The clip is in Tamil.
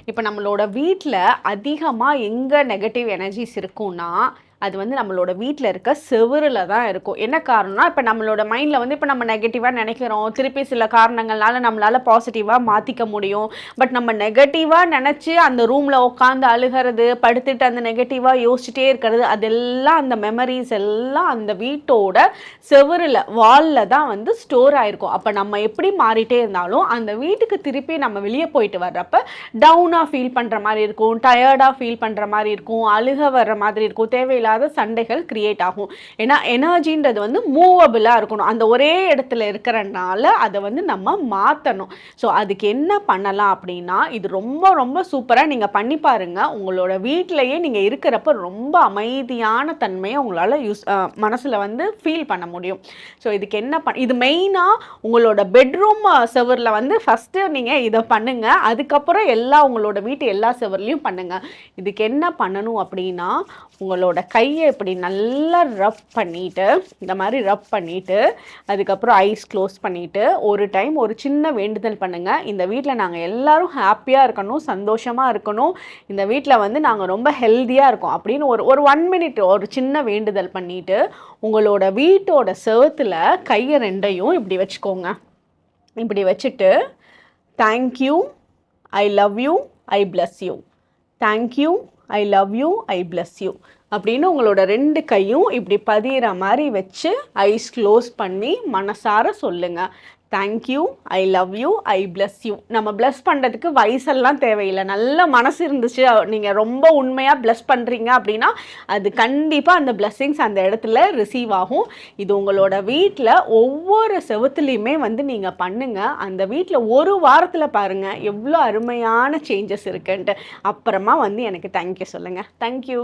இப்போ நம்மளோட வீட்டில் அதிகமாக எங்கே நெகட்டிவ் எனர்ஜிஸ் இருக்கும்னா அது வந்து நம்மளோட வீட்டில் இருக்க செவுரில் தான் இருக்கும். என்ன காரணம்னா, இப்போ நம்மளோட மைண்டில் வந்து இப்போ நம்ம நெகட்டிவாக நினைக்கிறோம், திருப்பி சில காரணங்கள்னால நம்மளால் பாசிட்டிவாக மாற்றிக்க முடியும். பட் நம்ம நெகட்டிவாக நினச்சி அந்த ரூமில் உட்காந்து அழுகிறது, படுத்துட்டு அந்த நெகட்டிவாக யோசிச்சுட்டே இருக்கிறது, அதெல்லாம் அந்த மெமரிஸ் எல்லாம் அந்த வீட்டோட செவுரில் வாலில் தான் வந்து ஸ்டோர் ஆகிருக்கும். அப்போ நம்ம எப்படி மாறிட்டே இருந்தாலும் அந்த வீட்டுக்கு திருப்பி நம்ம வெளியே போயிட்டு வர்றப்ப டவுனாக ஃபீல் பண்ணுற மாதிரி இருக்கும், டயர்டாக ஃபீல் பண்ணுற மாதிரி இருக்கும், அழுக வர்ற மாதிரி இருக்கும், தேவையில்லாத சண்டைகள் கிரியேட் ஆகும். ஏன்னா எனர்ஜின்றது வந்து மூவபிளாக இருக்கணும். அந்த ஒரே இடத்துல இருக்கிறனால அதை வந்து நம்ம மாற்றணும். ஸோ அதுக்கு என்ன பண்ணலாம் அப்படின்னா, இது ரொம்ப ரொம்ப சூப்பராக நீங்கள் பண்ணி பாருங்கள். உங்களோட வீட்டிலையே நீங்கள் இருக்கிறப்ப ரொம்ப அமைதியான தன்மையை உங்களால் மனசில் வந்து ஃபீல் பண்ண முடியும். ஸோ இதுக்கு என்ன இது மெயினாக உங்களோட பெட்ரூம் செவரில் வந்து ஃபஸ்ட்டு நீங்கள் இதை பண்ணுங்கள். அதுக்கப்புறம் உங்களோட வீட்டு எல்லா செவர்லையும் பண்ணுங்கள். இதுக்கு என்ன பண்ணணும் அப்படின்னா, உங்களோட கையை இப்படி நல்லா ரப் பண்ணிவிட்டு, இந்த மாதிரி ரப் பண்ணிவிட்டு, அதுக்கப்புறம் ஐஸ் க்ளோஸ் பண்ணிவிட்டு ஒரு டைம் ஒரு சின்ன வேண்டுதல் பண்ணுங்கள். இந்த வீட்டில் நாங்கள் எல்லோரும் ஹாப்பியாக இருக்கணும், சந்தோஷமாக இருக்கணும், இந்த வீட்டில் வந்து நாங்கள் ரொம்ப ஹெல்த்தியாக இருக்கோம் அப்படின்னு ஒரு 1 மினிட் ஒரு சின்ன வேண்டுதல் பண்ணிவிட்டு உங்களோட வீட்டோட செவத்தில் கையை ரெண்டையும் இப்படி வச்சுக்கோங்க. இப்படி வச்சுட்டு, thank you, I love you, I bless you, thank you, I love you, I bless you அப்படின்னு உங்களோட 2 கையும் இப்படி பதிகிற மாதிரி வச்சு ஐஸ் க்ளோஸ் பண்ணி மனசார சொல்லுங்கள். Thank you, I love you, I bless you. நம்ம பிளஸ் பண்ணுறதுக்கு வயசெல்லாம் தேவையில்லை. நல்ல மனசு இருந்துச்சு, நீங்கள் ரொம்ப உண்மையாக பிளஸ் பண்ணுறீங்க அப்படின்னா அது கண்டிப்பாக அந்த பிளஸ்ஸிங்ஸ் அந்த இடத்துல ரிசீவ் ஆகும். இது உங்களோட வீட்டில் ஒவ்வொரு செவத்துலேயுமே வந்து நீங்கள் பண்ணுங்கள். அந்த வீட்டில் ஒரு வாரத்தில் பாருங்கள் எவ்வளோ அருமையான சேஞ்சஸ் இருக்குன்ட்டு. அப்புறமா வந்து எனக்கு தேங்க்யூ சொல்லுங்கள். தேங்க்யூ.